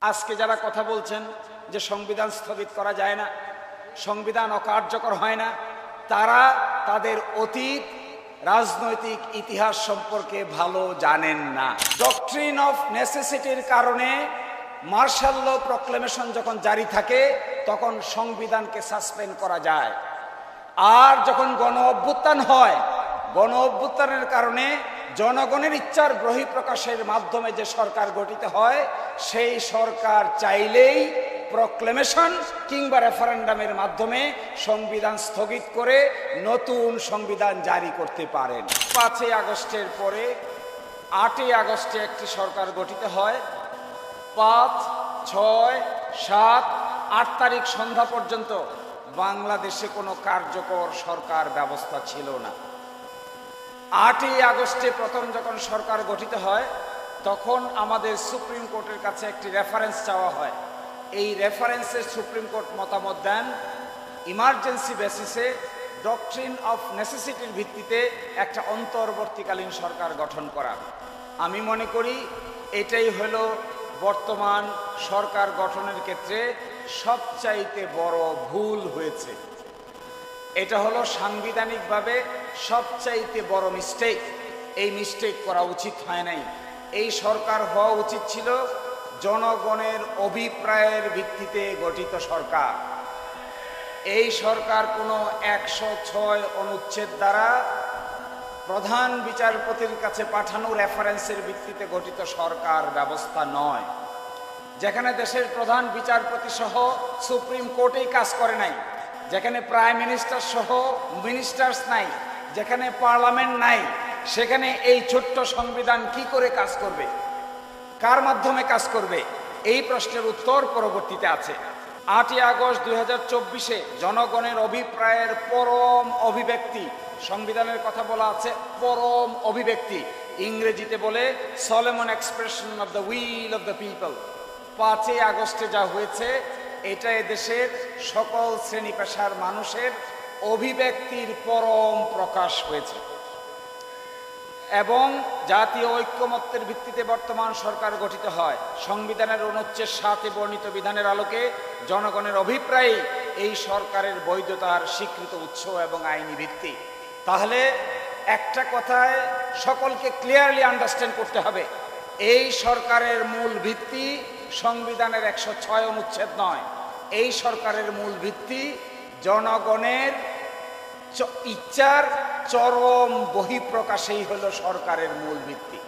আজকে যারা কথা বলছেন যে সংবিধান স্থগিত করা যায় না, সংবিধান অকার্যকর হয় না, তারা তাদের অতীত রাজনৈতিক ইতিহাস সম্পর্কে ভালো জানেন না। ডক্ট্রিন অফ নেসেসিটির কারণে মার্শাল ল প্রক্লেমেশন যখন জারি থাকে তখন সংবিধানকে সাসপেন্ড করা যায়। আর যখন গণ অভ্যুত্থান হয়, গণ অভ্যুত্থানের কারণে জনগণের ইচ্ছার বহিঃপ্রকাশের মাধ্যমে যে সরকার গঠিত হয়, সেই সরকার চাইলেই প্রক্লেমেশন কিংবা রেফারেন্ডামের মাধ্যমে সংবিধান স্থগিত করে নতুন সংবিধান জারি করতে পারেন। 5ই আগস্টের পরে 8ই আগস্টে একটি সরকার গঠিত হয়। 5, 6, 7, 8 তারিখ সন্ধ্যা পর্যন্ত বাংলাদেশে কোনো কার্যকর সরকার ব্যবস্থা ছিল না। 8ই আগস্টে প্রথম যখন সরকার গঠিত হয় তখন আমাদের সুপ্রিম কোর্টের কাছে একটি রেফারেন্স চাওয়া হয়। এই রেফারেন্সে সুপ্রিম কোর্ট মতামত দেন ইমার্জেন্সি বেসিসে ডক্ট্রিন অফ নেসেসিটির ভিত্তিতে একটা অন্তর্বর্তীকালীন সরকার গঠন করা। আমি মনে করি এটাই হলো বর্তমান সরকার গঠনের ক্ষেত্রে সবচাইতে বড় ভুল হয়েছে। এটা হলো সাংবিধানিকভাবে সবচাইতে বড় মিস্টেক। এই মিস্টেক করা উচিত হয় নাই। এই সরকার হওয়া উচিত ছিল জনগণের অভিপ্রায়ের ভিত্তিতে গঠিত সরকার। এই সরকার কোনো 106 অনুচ্ছেদ দ্বারা প্রধান বিচারপতির কাছে পাঠানো রেফারেন্সের ভিত্তিতে গঠিত সরকার ব্যবস্থা নয়, যেখানে দেশের প্রধান বিচারপতি সহ সুপ্রিম কোর্টেই কাজ করে নাই, যেখানে প্রাইম মিনিস্টার সহ মিনিস্টার্স নাই, যেখানে পার্লামেন্ট নাই, সেখানে এই ছোট্ট সংবিধান কি করে কাজ করবে, কার মাধ্যমে কাজ করবে? এই প্রশ্নের উত্তর পরবর্তীতে আছে। 8ই আগস্ট 2024-এ জনগণের অভিপ্রায়ের পরম অভিব্যক্তি, সংবিধানের কথা বলা আছে পরম অভিব্যক্তি, ইংরেজিতে বলে solemn expression of the will of the people. 5ই আগস্টে যা হয়েছে এটা দেশের সকল শ্রেণী পেশার মানুষের অভিব্যক্তির পরম প্রকাশ হয়েছে এবং জাতীয় ঐক্যমত্যের ভিত্তিতে বর্তমান সরকার গঠিত হয়। সংবিধানের অনুচ্ছেদ 7-এ বর্ণিত বিধানের আলোকে জনগণের অভিপ্রায় এই সরকারের বৈধতার স্বীকৃত উৎস এবং আইনি ভিত্তি। তাহলে একটা কথায় সকলকে ক্লিয়ারলি আন্ডারস্ট্যান্ড করতে হবে, এই সরকারের মূল ভিত্তি সংবিধানের 106 অনুচ্ছেদ নয়। এই সরকারের মূল ভিত্তি জনগণের ইচ্ছার চরম বহিঃপ্রকাশেই হলো সরকারের মূল ভিত্তি।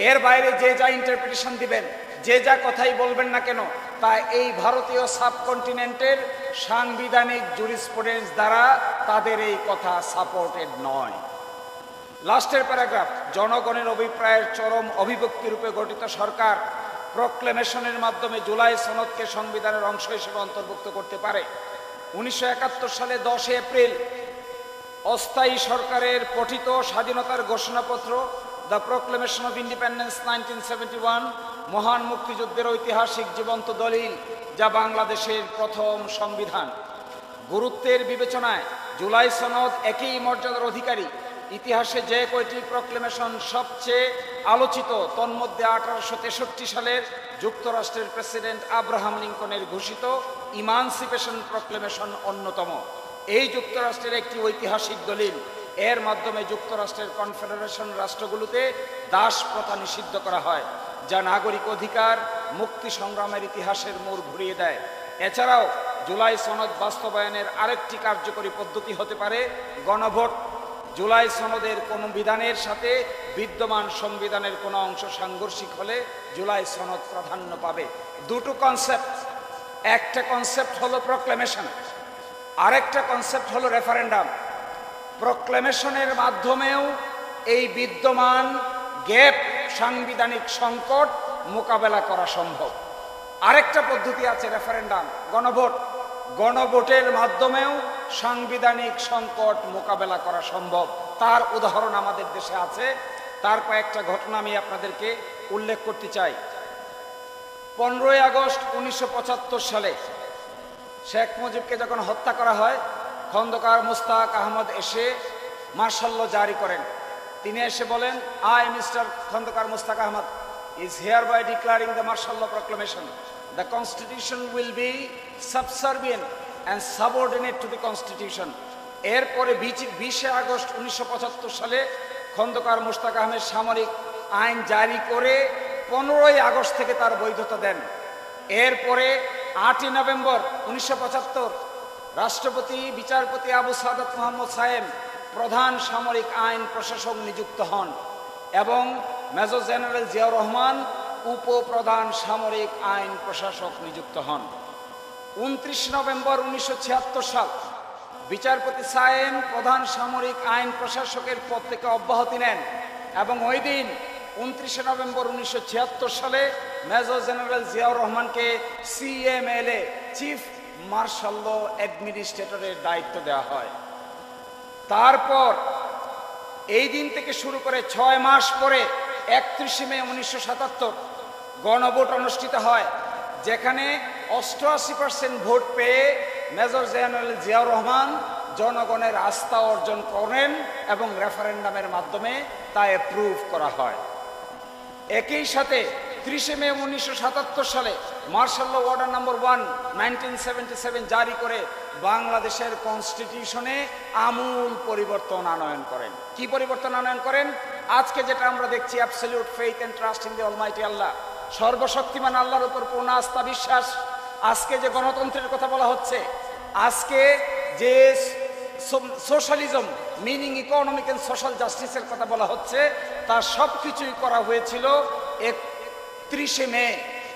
এর বাইরে যে যা ইন্টারপ্রিটেশন দিবেন, যে যা কথাই বলবেন না কেন, তা এই ভারতীয় সাবকন্টিনেন্টের সাংবিধানিক জুরিসপ্রুডেন্স দ্বারা তাদের এই কথা সাপোর্টেড নয়। লাস্টের প্যারাগ্রাফ, জনগণের অভিপ্রায়ের চরম অভিব্যক্তি রূপে গঠিত সরকার প্রক্লেমেশনের মাধ্যমে জুলাই সনদকে সংবিধানের অংশ হিসেবে অন্তর্ভুক্ত করতে পারে। 1971 সালে 10 এপ্রিল অস্থায়ী সরকারের পঠিত স্বাধীনতার ঘোষণাপত্র দ্য প্রক্লেমেশন অফ ইন্ডিপেন্ডেন্স 1971 মহান মুক্তিযুদ্ধের ঐতিহাসিক জীবন্ত দলিল, যা বাংলাদেশের প্রথম সংবিধান। গুরুত্বের বিবেচনায় জুলাই সনদ একই মর্যাদার অধিকারী। ইতিহাসে যে কয়টি প্রক্লেমেশন সবচেয়ে আলোচিত, তন্মধ্যে 1863 সালের যুক্তরাষ্ট্রের প্রেসিডেন্ট আব্রাহাম লিঙ্কনের ঘোষিত ইমানসিপেশন প্রক্লেমেশন অন্যতম। এই যুক্তরাষ্ট্রের একটি ঐতিহাসিক দলিল। এর মাধ্যমে যুক্তরাষ্ট্রের কনফেডারেশন রাষ্ট্রগুলোতে দাস প্রথা নিষিদ্ধ করা হয়, যা নাগরিক অধিকার মুক্তি সংগ্রামের ইতিহাসের মোড় ঘুরিয়ে দেয়। এছাড়াও জুলাই সনদ বাস্তবায়নের আরেকটি কার্যকরী পদ্ধতি হতে পারে গণভোট। জুলাই সনদের কোনো বিধানের সাথে বিদ্যমান সংবিধানের কোনো অংশ সাংঘর্ষিক হলে জুলাই সনদ প্রাধান্য পাবে। দুটো কনসেপ্ট, একটা কনসেপ্ট হলো প্রক্লেমেশন, আরেকটা কনসেপ্ট হলো রেফারেন্ডাম। প্রক্লেমেশনের মাধ্যমেও এই বিদ্যমান গ্যাপ, সাংবিধানিক সংকট মোকাবেলা করা সম্ভব। আরেকটা পদ্ধতি আছে রেফারেন্ডাম, গণভোট। গণভোটের মাধ্যমেও সাংবিধানিক সংকট মোকাবেলা করা সম্ভব। তার উদাহরণ আমাদের দেশে আছে। তার কয়েকটা ঘটনা আমি আপনাদেরকে উল্লেখ করতে চাই। 15ই আগস্ট 1975 সালে শেখ মুজিবকে যখন হত্যা করা হয়, খন্দকার মুস্তাক আহমদ এসে মার্শাল ল জারি করেন। তিনি এসে বলেন, I mister Khondaker Mostaq Ahmad, is hereby declaring the martial law proclamation. The Constitution will be subservient and subordinate to the Constitution. এরপরে 20 আগস্ট 1975 সালে খন্দকার মোশতাক আহমেদ সামরিক আইন জারি করে 15 আগস্ট থেকে তার বৈধতা দেন। এরপরে 8 নভেম্বর 1975 রাষ্ট্রপতি বিচারপতি আবু সাদাত মোহাম্মদ সায়েম প্রধান সামরিক আইন প্রশাসক নিযুক্ত হন এবং মেজর জেনারেল জিয়াউর রহমান উপপ্রধান সামরিক আইন প্রশাসক নিযুক্ত হন। 29 নভেম্বর 1976 সাল বিচারপতি সায়েম প্রধান সামরিক আইন প্রশাসকের পদ থেকে অব্যাহতি নেন এবং ওই দিন 29 নভেম্বর 1976 সালে মেজর জেনারেল জিয়াউর রহমানকে CMLA চিফ মার্শাল ল অ্যাডমিনিস্ট্রেটরের দায়িত্ব দেওয়া হয়। তারপর এই দিন থেকে শুরু করে 6 মাস পরে 31 মে 1977 গণভোট অনুষ্ঠিত হয়, যেখানে 88% ভোট পেয়ে মেজর জেনারেল জিয়াউর রহমান জনগণের আস্থা অর্জন করেন এবং রেফারেন্ডামের মাধ্যমে তা অ্যাপ্রুভ করা হয়। একই সাথে 30 মে 1977 সালে মার্শাল ল অর্ডার নম্বর 1 1977 জারি করে বাংলাদেশের কনস্টিটিউশনে আমূল পরিবর্তন আনয়ন করেন। কি পরিবর্তন আনয়ন করেন? আজকে যেটা আমরা দেখছি, absolute faith and trust in the almighty Allah, সর্বশক্তিমান আল্লাহর উপর পূর্ণ আস্থা বিশ্বাস। আজকে যে গণতন্ত্রের কথা বলা হচ্ছে, আজকে যে socialism meaning economic and social জাস্টিসের কথা বলা হচ্ছে, তার সব কিছুই করা হয়েছিল 31 মে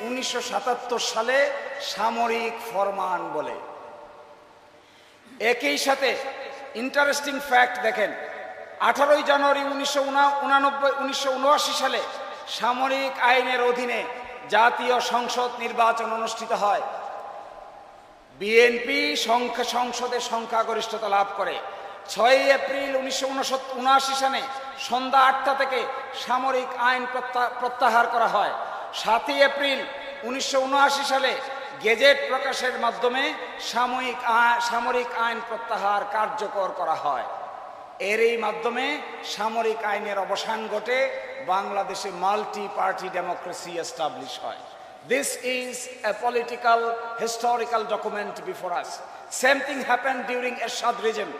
1977 সালে সামরিক ফরমান বলে। একই সাথে ইন্টারেস্টিং ফ্যাক্ট দেখেন, 18 জানুয়ারি 1979 সালে সামরিক আইনের অধীনে জাতীয় সংসদ নির্বাচন অনুষ্ঠিত হয়। বিএনপি সংসদে সংখ্যাগরিষ্ঠতা লাভ করে। 6 এপ্রিল 1979 সালে সন্ধ্যা 8টা থেকে সামরিক আইন প্রত্যাহার করা হয়। 7 এপ্রিল 1979 সালে গেজেট প্রকাশের মাধ্যমে সামরিক আইন প্রত্যাহার কার্যকর করা হয়। এরই মাধ্যমে সামরিক আইনের অবসান ঘটে, বাংলাদেশে মাল্টি পার্টি ডেমোক্রেসি এস্টাবলিশ হয়। This is a political historical document before us. Same thing happened during Ershad regime.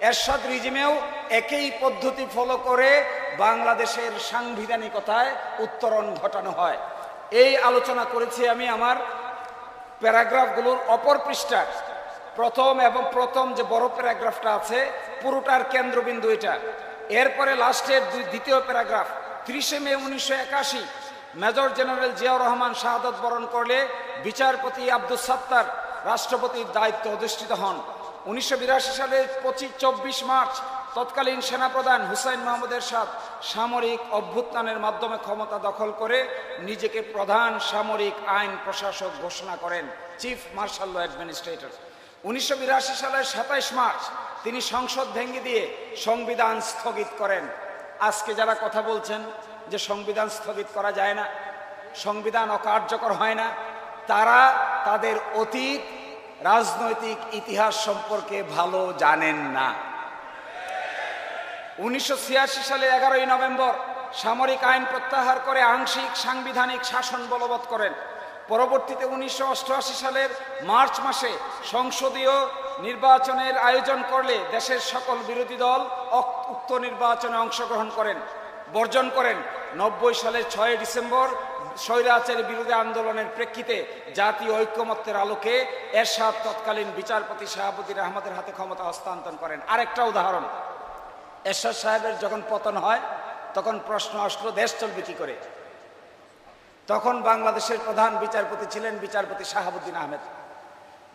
এরশাদ রিজিমেও একই পদ্ধতি ফলো করে বাংলাদেশের সাংবিধানিকতায় উত্তরণ ঘটানো হয়। এই আলোচনা করেছি আমি আমার প্যারাগ্রাফগুলোর অপর পৃষ্ঠায়। প্রথম যে বড় প্যারাগ্রাফটা আছে, পুরোটার কেন্দ্রবিন্দু এটা। এরপরে লাস্টের দ্বিতীয় প্যারাগ্রাফ, 30 মে 1981 মেজর জেনারেল জিয়াউর রহমান শাহাদত বরণ করলে বিচারপতি আব্দুস সাত্তার রাষ্ট্রপতির দায়িত্ব অধিষ্ঠিত হন। 1982 সালের 24 মার্চ তৎকালীন সেনাপ্রধান হুসাইন মাহমুদ এরশাদ সামরিক অভ্যুত্থানের মাধ্যমে ক্ষমতা দখল করে নিজেকে প্রধান সামরিক আইন প্রশাসক ঘোষণা করেন, চিফ মার্শাল ল অ্যাডমিনিস্ট্রেটর। 1982 সালের 27 মার্চ তিনি সংসদ ভেঙে দিয়ে সংবিধান স্থগিত করেন। আজকে যারা কথা বলছেন যে সংবিধান স্থগিত করা যায় না, সংবিধান অকার্যকর হয় না, তারা তাদের অতীত রাজনৈতিক ইতিহাস সম্পর্কে ভালো জানেন না। 1986 সালে 11 নভেম্বর সামরিক আইন প্রত্যাহার করে আংশিক সাংবিধানিক শাসন বলবৎ করেন। পরবর্তীতে 1988 সালের মার্চ মাসে সংসদীয় নির্বাচনের আয়োজন করলে দেশের সকল বিরোধী দল উক্ত নির্বাচনে অংশগ্রহণ বর্জন করেন। 90 সালের 6 ডিসেম্বর স্বৈরাচারী বিরোধী আন্দোলনের প্রেক্ষিতে জাতীয় ঐক্যমত্যের আলোকে এরশাদ তৎকালীন বিচারপতি শাহাবুদ্দিন আহমদের হাতে ক্ষমতা হস্তান্তর করেন। আরেকটা উদাহরণ, এরশাদ সাহেবের যখন পতন হয় তখন প্রশ্ন আসলো দেশ চলবে কি করে। তখন বাংলাদেশের প্রধান বিচারপতি ছিলেন বিচারপতি শাহাবুদ্দিন আহমেদ।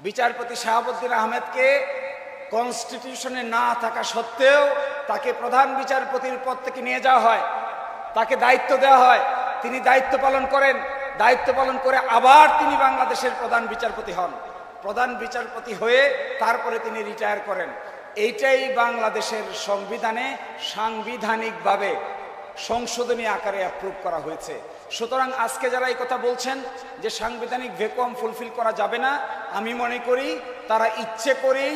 বিচারপতি শাহাবুদ্দিন আহমেদকে কনস্টিটিউশনে না থাকা সত্ত্বেও তাকে প্রধান বিচারপতির পদ থেকে নিয়ে যাওয়া হয়, তাকে দায়িত্ব দেওয়া হয়, তিনি দায়িত্ব পালন করেন। দায়িত্ব পালন করে আবার তিনি বাংলাদেশের প্রধান বিচারপতি হন। প্রধান বিচারপতি হয়ে তারপরে তিনি রিটায়ার করেন। এইটাই বাংলাদেশের সংবিধানে সাংবিধানিকভাবে সংশোধনী আকারে অ্যাপ্রুভ করা হয়েছে। সুতরাং আজকে যারা এই কথা বলছেন যে সাংবিধানিক ভ্যাকুয়াম ফুলফিল করা যাবে না, আমি মনে করি তারা ইচ্ছে করেই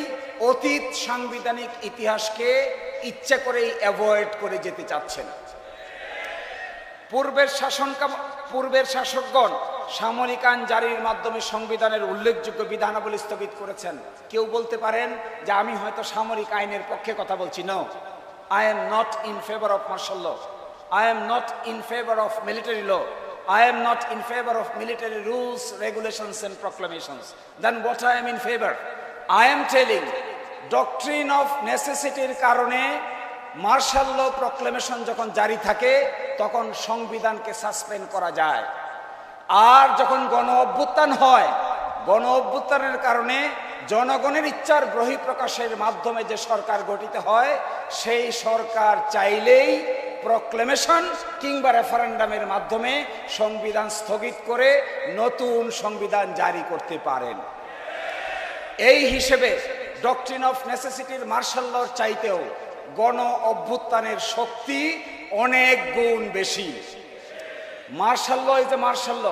অতীত সাংবিধানিক ইতিহাসকে ইচ্ছে করেই অ্যাভয়েড করে যেতে চাচ্ছেন। পূর্বের শাসকগণ সামরিক আইন জারির মাধ্যমে সংবিধানের উল্লেখযোগ্য বিধানাবলী স্থগিত করেছেন। কেউ বলতে পারেন যে আমি হয়তো সামরিক আইনের পক্ষে কথা বলছি। No, I am not in favor of martial law. I am not in favor of military law. I am not in favor of military rules, regulations and proclamations. Then what I am in favor? I am telling doctrine of necessity-র কারণে martial ল proclamation যখন জারি থাকে তখন সংবিধানকে suspend করা যায়। আর যখন গণ অভ্যুত্থান হয়, গণ অভ্যুত্থানের কারণে জনগণের ইচ্ছার বহিঃপ্রকাশের মাধ্যমে যে সরকার গঠিত হয়, সেই সরকার চাইলেই প্রক্লেমেশন কিংবা রেফারেন্ডামের মাধ্যমে সংবিধান স্থগিত করে নতুন সংবিধান জারি করতে পারেন। এই হিসেবে ডক্ট্রিন অফ নেসেসিটির মার্শাল লর চাইতেও গণ অভ্যুত্থানের শক্তি অনেক গুণ বেশি। Martial law is a martial law,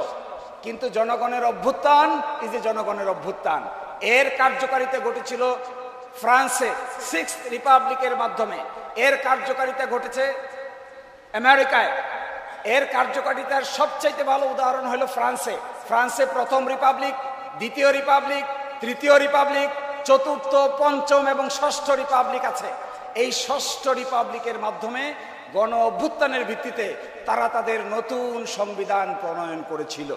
কিন্তু জনগণের অভ্যুত্থান ইজ এ জনগণের অভ্যুত্থান। এর কার্যকারিতা ঘটেছিল ফ্রান্সে 6th রিপাবলিকের মাধ্যমে, এর কার্যকারিতা ঘটেছে আমেরিকায়, এর কার্যকারিতার সবচাইতে ভালো উদাহরণ হলো ফ্রান্সে। ফ্রান্সে প্রথম রিপাবলিক, দ্বিতীয় রিপাবলিক, তৃতীয় রিপাবলিক, চতুর্থ, পঞ্চম এবং ষষ্ঠ রিপাবলিক আছে। এই ষষ্ঠ রিপাবলিকের মাধ্যমে গণ অভ্যুত্থানের ভিত্তিতে তারা তাদের নতুন সংবিধান প্রণয়ন করেছিল।